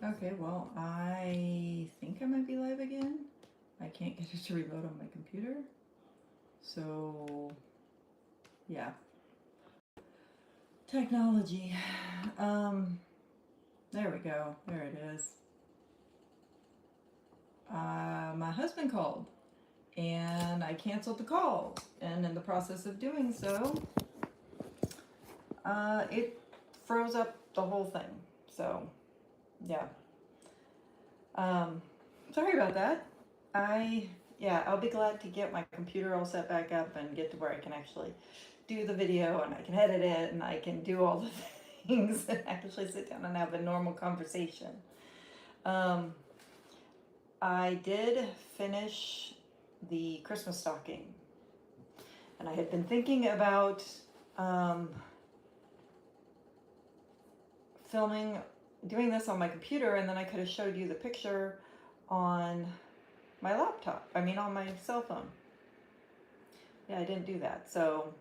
Okay, well, I think I might be live again. I can't get it to reload on my computer. So, yeah. Technology. There we go. There it is. My husband called and I canceled the call. And in the process of doing so, it froze up the whole thing. So, yeah. Sorry about that. I'll be glad to get my computer all set back up and get to where I can actually do the video and I can edit it and I can do all the things and actually sit down and have a normal conversation. Um, I did finish the Christmas stocking and I had been thinking about um, doing this on my computer, and then I could have showed you the picture on my laptop. I mean, on my cell phone. Yeah, I didn't do that. So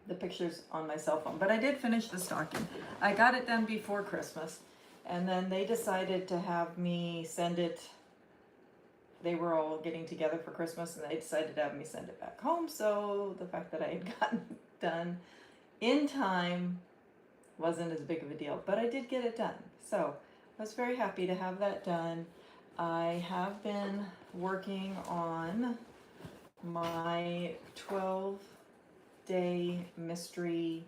the picture's on my cell phone. But I did finish the stocking. I got it done before Christmas, and then they decided to have me send it. They were all getting together for Christmas, and they decided to have me send it back home. So the fact that I had gotten done in time wasn't as big of a deal, but I did get it done. So I was very happy to have that done. I have been working on my 12-day mystery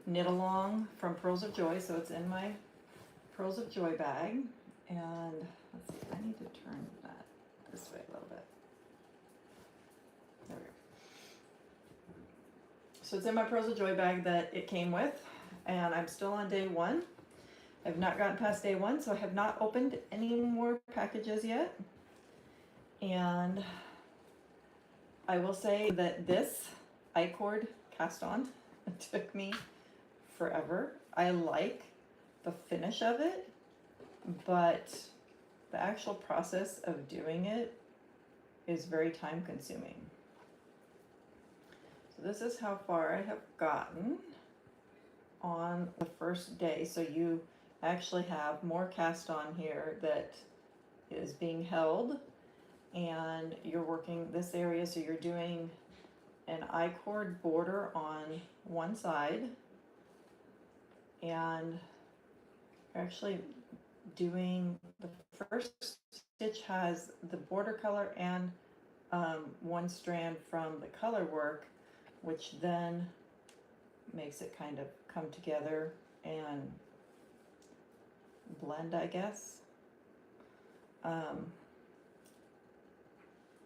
knit along from Pearls of Joy. So it's in my Pearls of Joy bag. And let's see, I need to turn that this way a little bit. There we go. So it's in my Pearls of Joy bag that it came with, and I'm still on day one. I've not gotten past day one, so I have not opened any more packages yet. And I will say that this I-cord cast on took me forever. I like the finish of it, but the actual process of doing it is very time consuming. So this is how far I have gotten on the first day. So you actually have more cast on here that is being held, and you're working this area. So you're doing an I-cord border on one side, and you're actually doing the first stitch has the border color and one strand from the color work, which then makes it kind of come together and blend, I guess.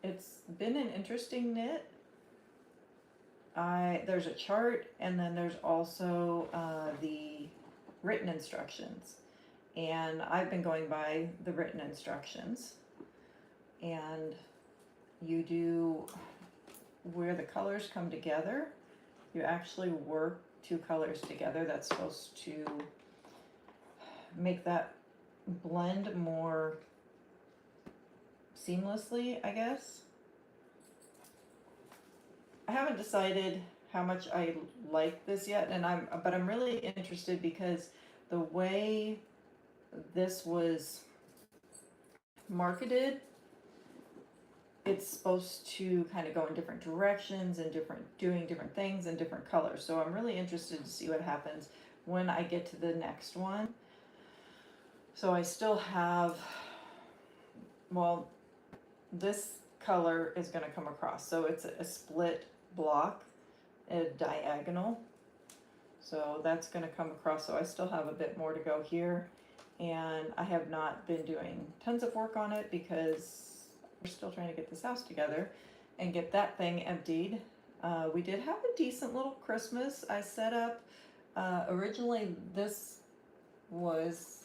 It's been an interesting knit. There's a chart, and then there's also the written instructions, and I've been going by the written instructions. And you do where the colors come together, you actually work two colors together. That's supposed to make that blend more seamlessly, I guess. I haven't decided how much I like this yet, but I'm really interested because the way this was marketed, it's supposed to kind of go in different directions and doing different things in different colors. So I'm really interested to see what happens when I get to the next one. So I still have, well, this color is going to come across. So it's a split block, a diagonal. So that's going to come across. So I still have a bit more to go here. And I have not been doing tons of work on it because we're still trying to get this house together and get that thing emptied. We did have a decent little Christmas. I set up, originally this was,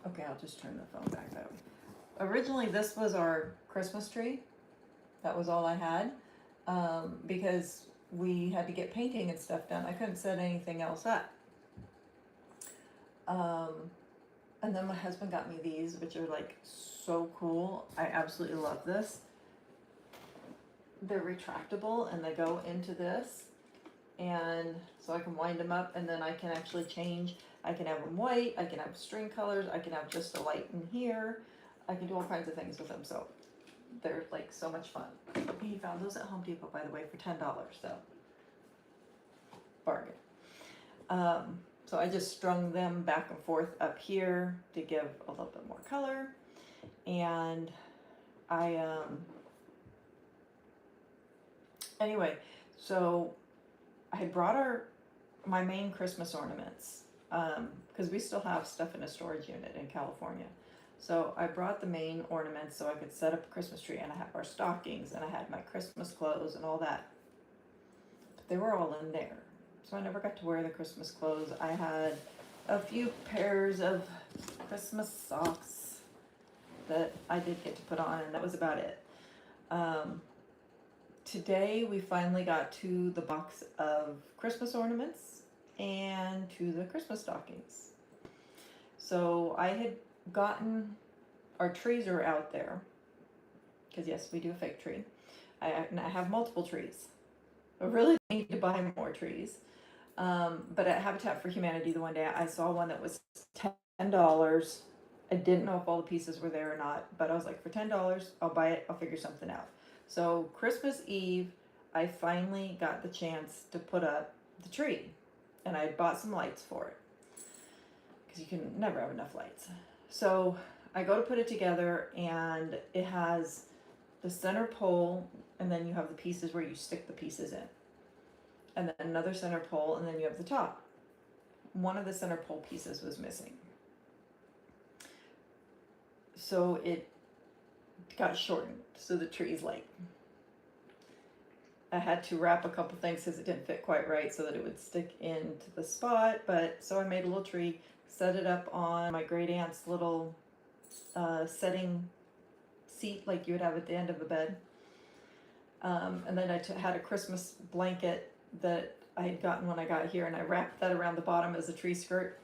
okay, I'll just turn the phone back that way. Originally this was our Christmas tree. That was all I had, because we had to get painting and stuff done. I couldn't set anything else up. And then my husband got me these, which are like so cool. I absolutely love this. They're retractable and they go into this, and so I can wind them up, and then I can actually change I can have them white, I can have string colors, I can have just a light in here. I can do all kinds of things with them, so they're like so much fun. He found those at Home Depot, by the way, for $10, so bargain. So I just strung them back and forth up here to give a little bit more color. And anyway, so I had brought my main Christmas ornaments, because we still have stuff in a storage unit in California. So I brought the main ornaments so I could set up a Christmas tree, and I had our stockings, and I had my Christmas clothes and all that. But they were all in there. So I never got to wear the Christmas clothes. I had a few pairs of Christmas socks that I did get to put on, and that was about it. Today we finally got to the box of Christmas ornaments and to the Christmas stockings. So I had gotten, our trees are out there, because yes, we do a fake tree. I have multiple trees. I really need to buy more trees. But at Habitat for Humanity the one day I saw one that was $10. I didn't know if all the pieces were there or not, but I was like, for $10, I'll buy it, I'll figure something out. So Christmas Eve, I finally got the chance to put up the tree, and I had bought some lights for it, because you can never have enough lights. So I go to put it together, and it has the center pole, and then you have the pieces where you stick the pieces in, and then another center pole, and then you have the top. One of the center pole pieces was missing, so it got shortened, so the tree's like, I had to wrap a couple things because it didn't fit quite right so that it would stick into the spot. But so I made a little tree, set it up on my great aunt's little setting seat like you would have at the end of a bed. And then I had a Christmas blanket that I had gotten when I got here, and I wrapped that around the bottom as a tree skirt.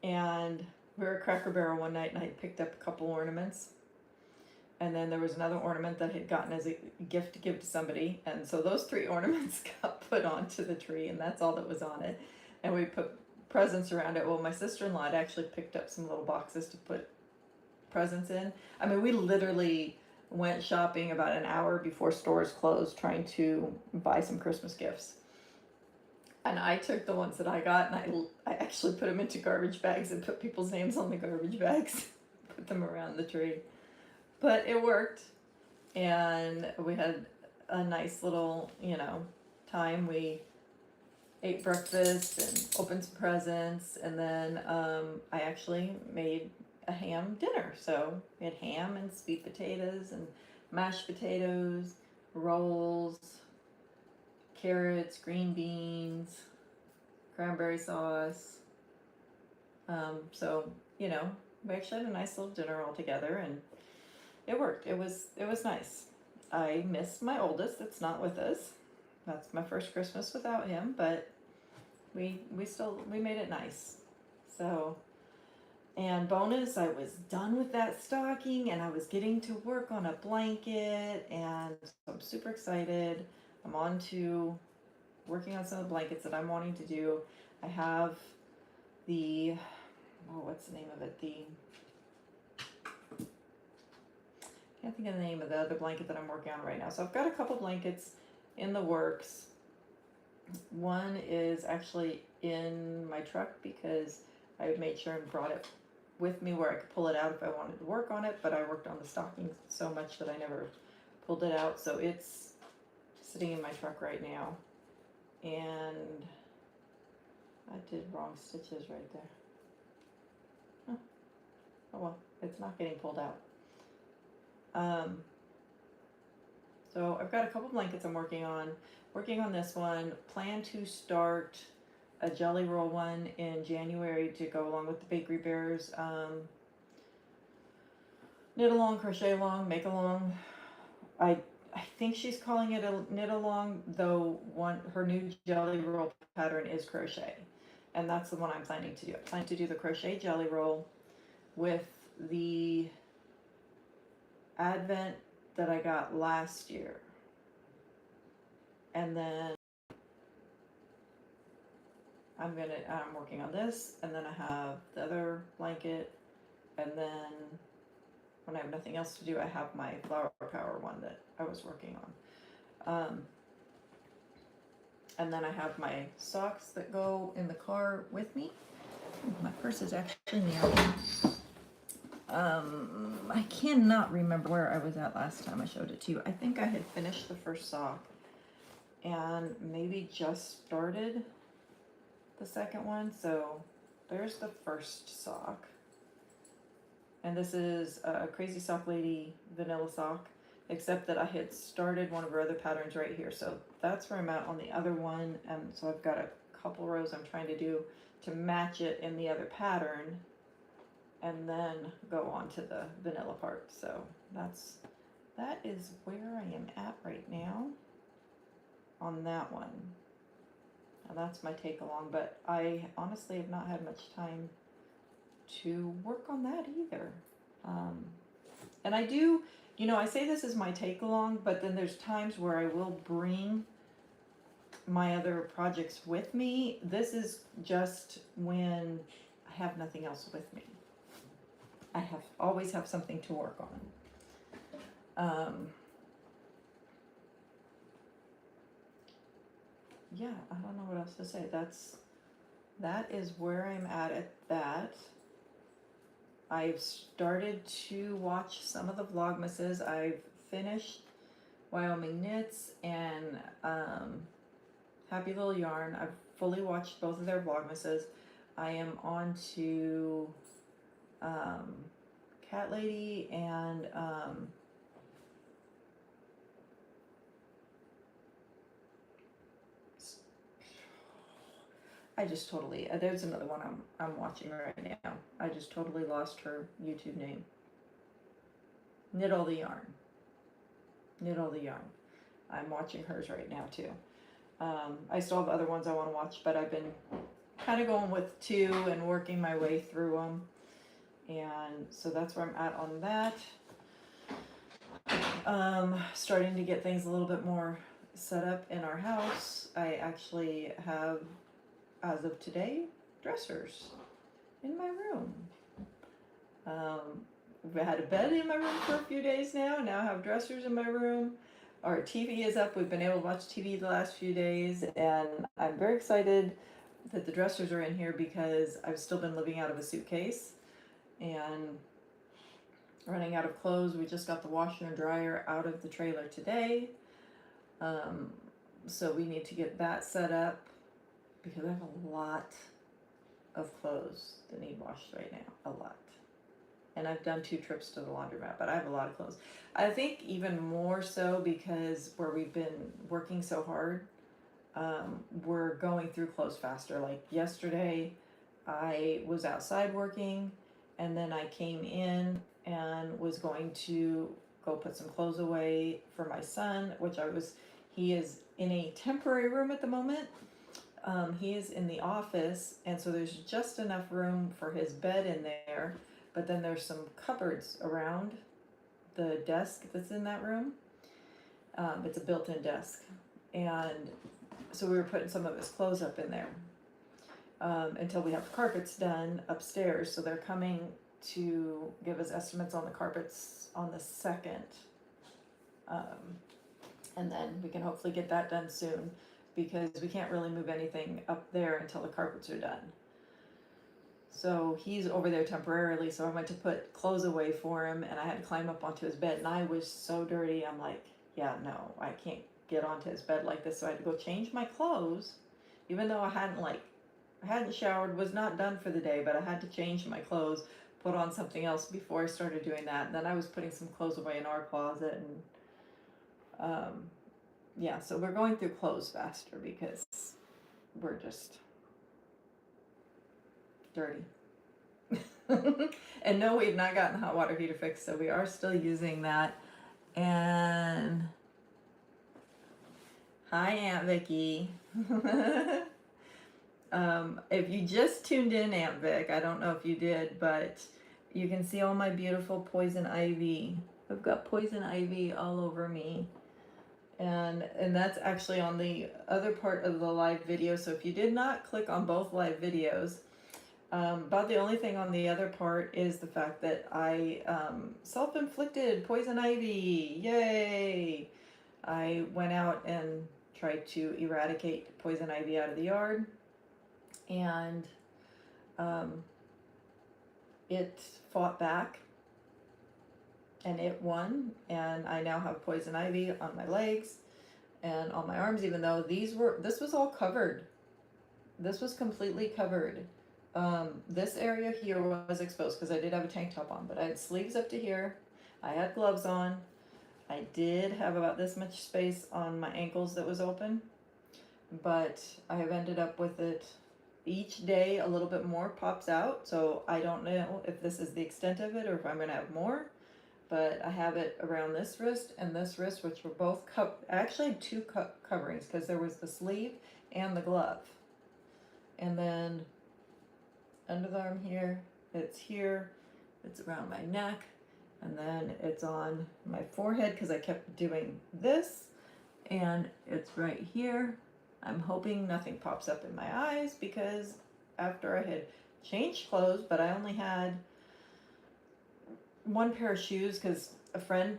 And we were at Cracker Barrel one night, and I picked up a couple ornaments. And then there was another ornament that I had gotten as a gift to give to somebody. And so those 3 ornaments got put onto the tree, and that's all that was on it. And we put presents around it. Well, my sister-in-law had actually picked up some little boxes to put presents in. I mean, we literally went shopping about an hour before stores closed trying to buy some Christmas gifts. And I took the ones that I got, and I actually put them into garbage bags and put people's names on the garbage bags, put them around the tree. But it worked, and we had a nice little, time. We ate breakfast and opened some presents, and then I actually made a ham dinner. So we had ham and sweet potatoes and mashed potatoes, rolls, carrots, green beans, cranberry sauce. So, we actually had a nice little dinner all together, and it worked. It was nice. I missed my oldest that's not with us. That's my first Christmas without him, but we made it nice. So, and bonus, I was done with that stocking, and I was getting to work on a blanket, and so I'm super excited. I'm on to working on some of the blankets that I'm wanting to do. I have what's the name of it? I can't think of the name of the other blanket that I'm working on right now. So I've got a couple blankets in the works. One is actually in my truck because I made sure and brought it with me where I could pull it out if I wanted to work on it, but I worked on the stockings so much that I never pulled it out. So it's sitting in my truck right now. And I did wrong stitches right there. Huh. Oh well, it's not getting pulled out. So I've got a couple blankets I'm working on this one. Plan to start a jelly roll one in January to go along with the Bakery Bears knit along, crochet along, make along. I think she's calling it a knit along, though her new jelly roll pattern is crochet, and that's the one I'm planning to do. I plan to do the crochet jelly roll with the Advent that I got last year, and then I'm working on this, and then I have the other blanket, and then when I have nothing else to do, I have my flower power one that I was working on. And then I have my socks that go in the car with me. My purse is actually near me. I cannot remember where I was at last time I showed it to you. I think I had finished the first sock and maybe just started the second one. So there's the first sock. And this is a Crazy Sock Lady vanilla sock, except that I had started one of her other patterns right here. So that's where I'm at on the other one. And so I've got a couple rows I'm trying to do to match it in the other pattern, and then go on to the vanilla part. So that is where I am at right now on that one. And that's my take along, but I honestly have not had much time to work on that either. And I do, I say this is my take along, but then there's times where I will bring my other projects with me. This is just when I have nothing else with me. I always have something to work on. Yeah, I don't know what else to say. That is where I'm at that. I've started to watch some of the Vlogmases. I've finished Wyoming Knits and Happy Little Yarn. I've fully watched both of their Vlogmases. I am on to Cat Lady and I just totally, there's another one I'm watching right now. I just totally lost her YouTube name. Knit All the Yarn. Knit All the Yarn. I'm watching hers right now too. I still have other ones I want to watch, but I've been kind of going with two and working my way through them. And so that's where I'm at on that. Starting to get things a little bit more set up in our house. I actually have, as of today, dressers in my room. We've had a bed in my room for a few days now. Now I have dressers in my room. Our TV is up. We've been able to watch TV the last few days, and I'm very excited that the dressers are in here because I've still been living out of a suitcase and running out of clothes. We just got the washer and dryer out of the trailer today. So we need to get that set up because I have a lot of clothes that need washed right now, a lot. And I've done 2 trips to the laundromat, but I have a lot of clothes. I think even more so because where we've been working so hard, we're going through clothes faster. Like yesterday, I was outside working, and then I came in and was going to go put some clothes away for my son, he is in a temporary room at the moment. He is in the office, and so there's just enough room for his bed in there, but then there's some cupboards around the desk that's in that room. It's a built-in desk, and so we were putting some of his clothes up in there until we have the carpets done upstairs. So they're coming to give us estimates on the carpets on the 2nd, and then we can hopefully get that done soon, because we can't really move anything up there until the carpets are done. So he's over there temporarily, so I went to put clothes away for him, and I had to climb up onto his bed, and I was so dirty. I'm like, yeah, no, I can't get onto his bed like this. So I had to go change my clothes, even though I hadn't showered, was not done for the day, but I had to change my clothes, put on something else before I started doing that. And then I was putting some clothes away in our closet, and yeah, so we're going through clothes faster because we're just dirty. And no, we've not gotten the hot water heater fixed, so we are still using that. And hi, Aunt Vicky. If you just tuned in, Aunt Vic, I don't know if you did, but you can see all my beautiful poison ivy. I've got poison ivy all over me. And that's actually on the other part of the live video. So if you did not click on both live videos, about the only thing on the other part is the fact that I self-inflicted poison ivy. Yay! I went out and tried to eradicate poison ivy out of the yard, and it fought back and it won, and I now have poison ivy on my legs and on my arms, even though this was all covered. This was completely covered. This area here was exposed because I did have a tank top on, but I had sleeves up to here. I had gloves on. I did have about this much space on my ankles that was open, but I have ended up with it each day. A little bit more pops out, so I don't know if this is the extent of it or if I'm gonna have more, but I have it around this wrist and this wrist, which were both I actually had two coverings because there was the sleeve and the glove. And then under the arm here, it's around my neck, and then it's on my forehead because I kept doing this, and it's right here. I'm hoping nothing pops up in my eyes because after I had changed clothes, but I only had one pair of shoes because a friend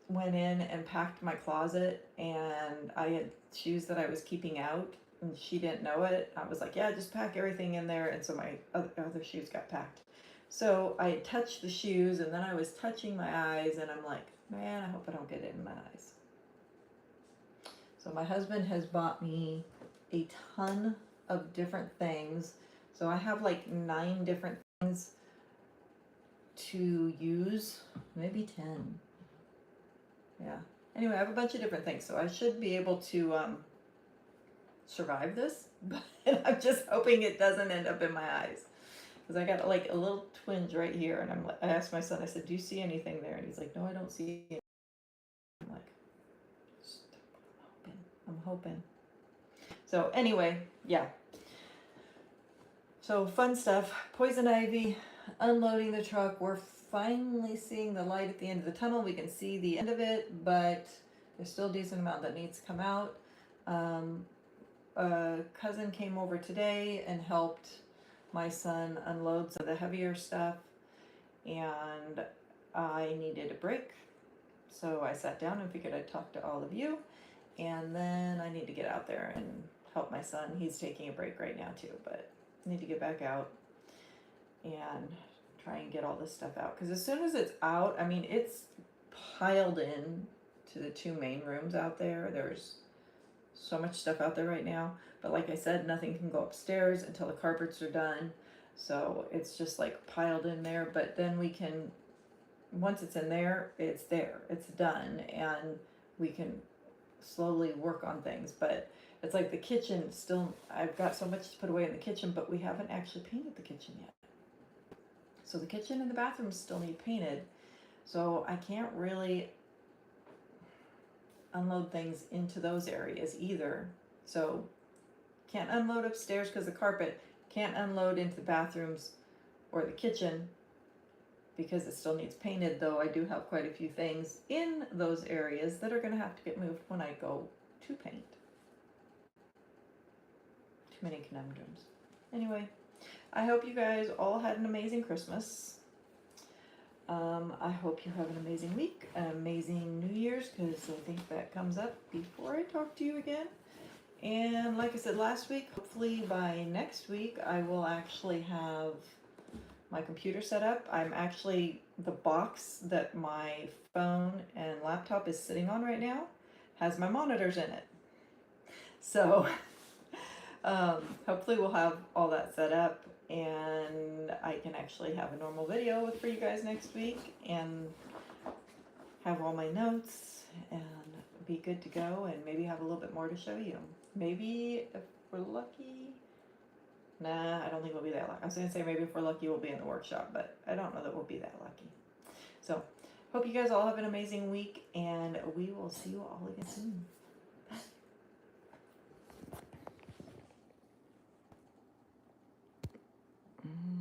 went in and packed my closet, and I had shoes that I was keeping out, and she didn't know it. I was like, yeah, just pack everything in there, and so my other shoes got packed. So I touched the shoes, and then I was touching my eyes, and I'm like, man, I hope I don't get it in my eyes. So my husband has bought me a ton of different things. So I have like 9 different things to use, maybe 10. Yeah. Anyway, I have a bunch of different things, so I should be able to survive this, but I'm just hoping it doesn't end up in my eyes. Because I got like a little twinge right here, and I asked my son, I said, do you see anything there? And he's like, no, I don't see anything. I'm like, I'm hoping. So anyway, yeah. So fun stuff. Poison ivy, unloading the truck. We're finally seeing the light at the end of the tunnel. We can see the end of it, but there's still a decent amount that needs to come out. A cousin came over today and helped my son unload some of the heavier stuff, and I needed a break. So I sat down and figured I'd talk to all of you, and then I need to get out there and help my son. He's taking a break right now too, but I need to get back out and try and get all this stuff out. Because as soon as it's out, I mean, it's piled in to the 2 main rooms out there. There's so much stuff out there right now. But like I said, nothing can go upstairs until the carpets are done. So it's just like piled in there. But then we can, once it's in there, it's there. It's done. And we can slowly work on things. But it's like the kitchen still, I've got so much to put away in the kitchen, but we haven't actually painted the kitchen yet. So the kitchen and the bathrooms still need painted. So I can't really unload things into those areas either. So can't unload upstairs because the carpet, can't unload into the bathrooms or the kitchen because it still needs painted, though I do have quite a few things in those areas that are going to have to get moved when I go to paint. Too many conundrums. Anyway, I hope you guys all had an amazing Christmas. I hope you have an amazing week, an amazing New Year's, because I think that comes up before I talk to you again. And like I said last week, hopefully by next week I will actually have my computer set up. I'm actually, the box that my phone and laptop is sitting on right now has my monitors in it. So hopefully we'll have all that set up, and I can actually have a normal video for you guys next week and have all my notes and be good to go, and maybe have a little bit more to show you. Maybe if we're lucky, nah, I don't think we'll be that lucky. I was gonna say maybe if we're lucky we'll be in the workshop, but I don't know that we'll be that lucky. So hope you guys all have an amazing week, and we will see you all again soon.